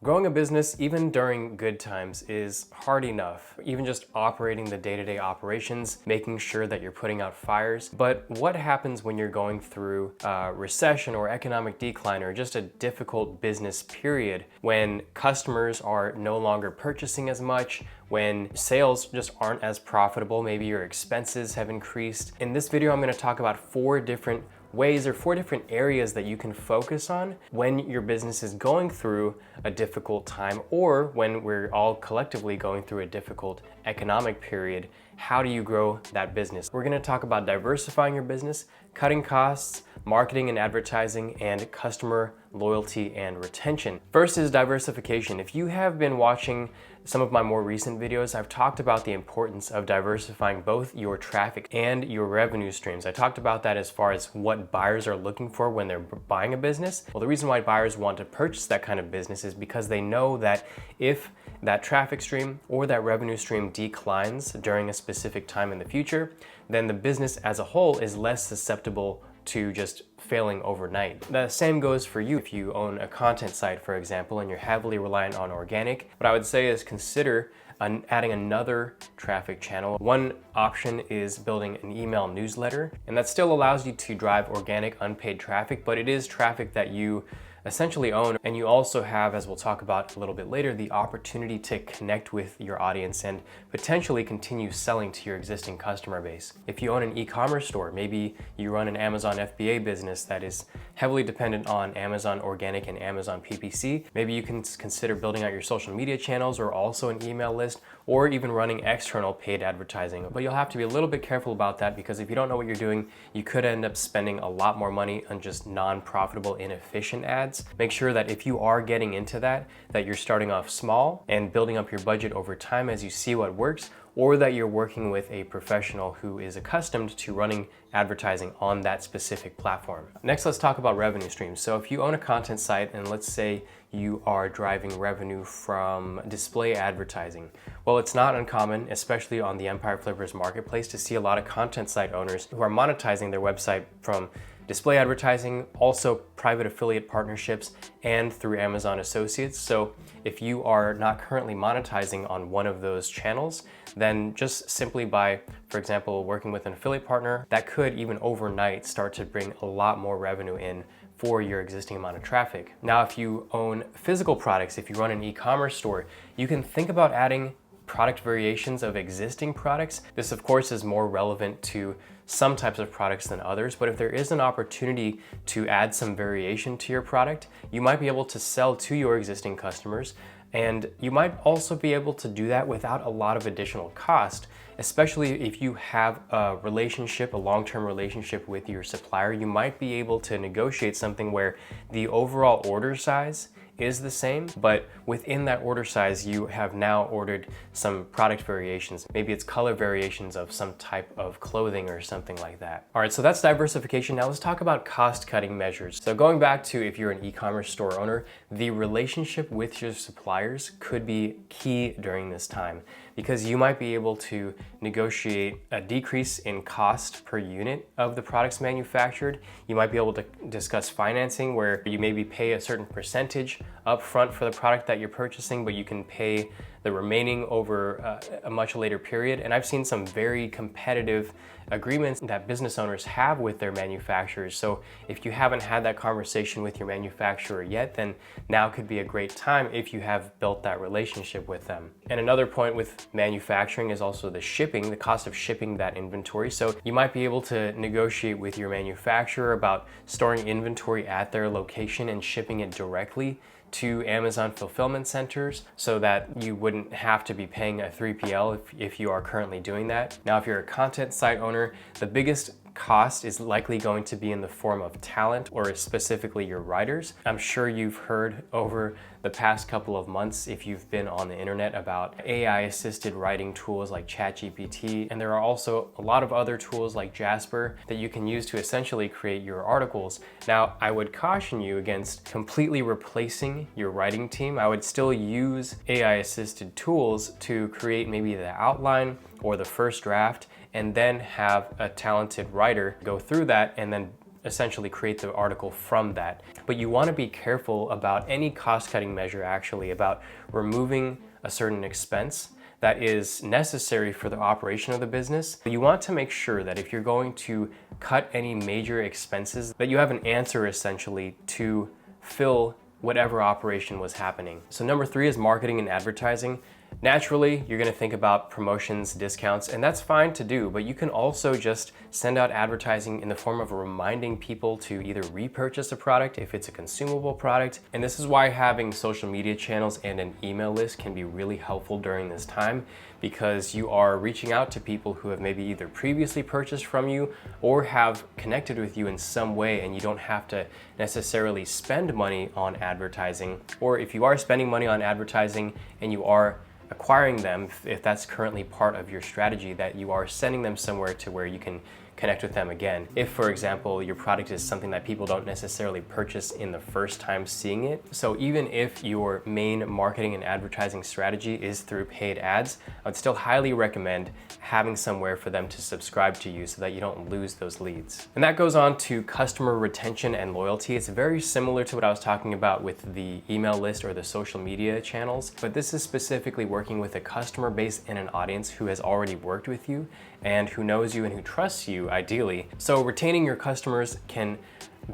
Growing a business, even during good times, is hard enough. Even just operating the day-to-day operations, making sure that you're putting out fires. But what happens when you're going through a recession or economic decline or just a difficult business period, when customers are no longer purchasing as much, when sales just aren't as profitable, maybe your expenses have increased? In this video, I'm going to talk about four different ways or four different areas that you can focus on when your business is going through a difficult time, or when we're all collectively going through a difficult economic period. How do you grow that business? We're going to talk about diversifying your business, cutting costs, marketing and advertising, and customer loyalty and retention. First is diversification. If you have been watching some of my more recent videos, I've talked about the importance of diversifying both your traffic and your revenue streams. I talked about that as far as what buyers are looking for when they're buying a business. Well, the reason why buyers want to purchase that kind of business is because they know that if that traffic stream or that revenue stream declines during a specific time in the future, then the business as a whole is less susceptible to just failing overnight. The same goes for you. If you own a content site, for example, and you're heavily reliant on organic, what I would say is consider adding another traffic channel. One option is building an email newsletter, and that still allows you to drive organic unpaid traffic, but it is traffic that you essentially own. And you also have, as we'll talk about a little bit later, the opportunity to connect with your audience and potentially continue selling to your existing customer base. If you own an e-commerce store, maybe you run an Amazon FBA business that is heavily dependent on Amazon organic and Amazon PPC, maybe you can consider building out your social media channels or also an email list, or even running external paid advertising. But you'll have to be a little bit careful about that, because if you don't know what you're doing, you could end up spending a lot more money on just non-profitable, inefficient ads. Make sure that if you are getting into that you're starting off small and building up your budget over time as you see what works, or that you're working with a professional who is accustomed to running advertising on that specific platform. Next, let's talk about revenue streams. So if you own a content site and let's say you are driving revenue from display advertising, well, it's not uncommon, especially on the Empire Flippers marketplace, to see a lot of content site owners who are monetizing their website from display advertising, also private affiliate partnerships, and through Amazon Associates. So if you are not currently monetizing on one of those channels, then just simply by, for example, working with an affiliate partner, that could even overnight start to bring a lot more revenue in for your existing amount of traffic. Now, if you own physical products, if you run an e-commerce store, you can think about adding product variations of existing products. This, of course, is more relevant to some types of products than others, but if there is an opportunity to add some variation to your product, you might be able to sell to your existing customers, and you might also be able to do that without a lot of additional cost. Especially if you have a relationship, a long-term relationship with your supplier, you might be able to negotiate something where the overall order size is the same, but within that order size, you have now ordered some product variations. Maybe it's color variations of some type of clothing or something like that. All right, so that's diversification. Now let's talk about cost-cutting measures. So going back to if you're an e-commerce store owner, the relationship with your suppliers could be key during this time, because you might be able to negotiate a decrease in cost per unit of the products manufactured. You might be able to discuss financing, where you maybe pay a certain percentage upfront for the product that you're purchasing, but you can pay the remaining over a much later period. And I've seen some very competitive agreements that business owners have with their manufacturers. So if you haven't had that conversation with your manufacturer yet, then now could be a great time if you have built that relationship with them. And another point with manufacturing is also the shipping, the cost of shipping that inventory. So you might be able to negotiate with your manufacturer about storing inventory at their location and shipping it directly to Amazon fulfillment centers, so that you wouldn't have to be paying a 3PL if you are currently doing that. Now, if you're a content site owner, the biggest cost is likely going to be in the form of talent, or specifically your writers. I'm sure you've heard over the past couple of months, if you've been on the internet, about AI-assisted writing tools like ChatGPT, and there are also a lot of other tools like Jasper that you can use to essentially create your articles. Now, I would caution you against completely replacing your writing team. I would still use AI-assisted tools to create maybe the outline or the first draft, and then have a talented writer go through that and then essentially create the article from that. But you want to be careful about any cost-cutting measure, actually, about removing a certain expense that is necessary for the operation of the business. You want to make sure that if you're going to cut any major expenses, that you have an answer essentially to fill whatever operation was happening. So number 3 is marketing and advertising. Naturally, you're going to think about promotions, discounts, and that's fine to do, but you can also just send out advertising in the form of reminding people to either repurchase a product if it's a consumable product. And this is why having social media channels and an email list can be really helpful during this time, because you are reaching out to people who have maybe either previously purchased from you or have connected with you in some way, and you don't have to necessarily spend money on advertising. Or if you are spending money on advertising and you are acquiring them, if that's currently part of your strategy, that you are sending them somewhere to where you can connect with them again. If, for example, your product is something that people don't necessarily purchase in the first time seeing it. So even if your main marketing and advertising strategy is through paid ads, I would still highly recommend having somewhere for them to subscribe to you so that you don't lose those leads. And that goes on to customer retention and loyalty. It's very similar to what I was talking about with the email list or the social media channels, but this is specifically working with a customer base and an audience who has already worked with you and who knows you and who trusts you ideally. So retaining your customers can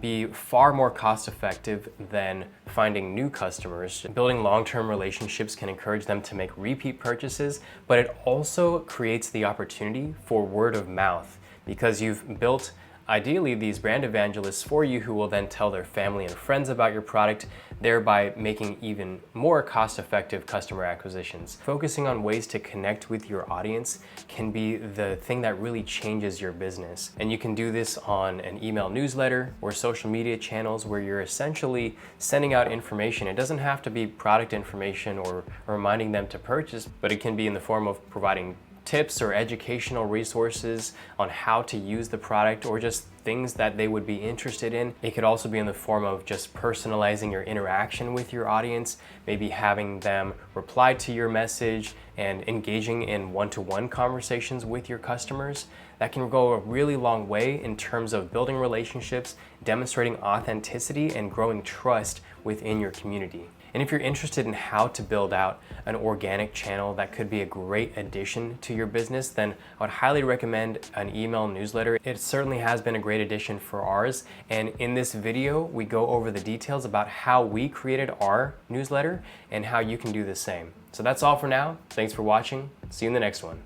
be far more cost effective than finding new customers. Building long-term relationships can encourage them to make repeat purchases, but it also creates the opportunity for word of mouth because you've built ideally these brand evangelists for you who will then tell their family and friends about your product, thereby making even more cost-effective customer acquisitions. Focusing on ways to connect with your audience can be the thing that really changes your business. And you can do this on an email newsletter or social media channels where you're essentially sending out information. It doesn't have to be product information or reminding them to purchase, but it can be in the form of providing tips or educational resources on how to use the product or just things that they would be interested in. It could also be in the form of just personalizing your interaction with your audience, maybe having them reply to your message and engaging in one-to-one conversations with your customers. That can go a really long way in terms of building relationships, demonstrating authenticity, and growing trust within your community. And if you're interested in how to build out an organic channel that could be a great addition to your business, then I would highly recommend an email newsletter. It certainly has been a great addition for ours. And in this video, we go over the details about how we created our newsletter and how you can do the same. So that's all for now. Thanks for watching. See you in the next one.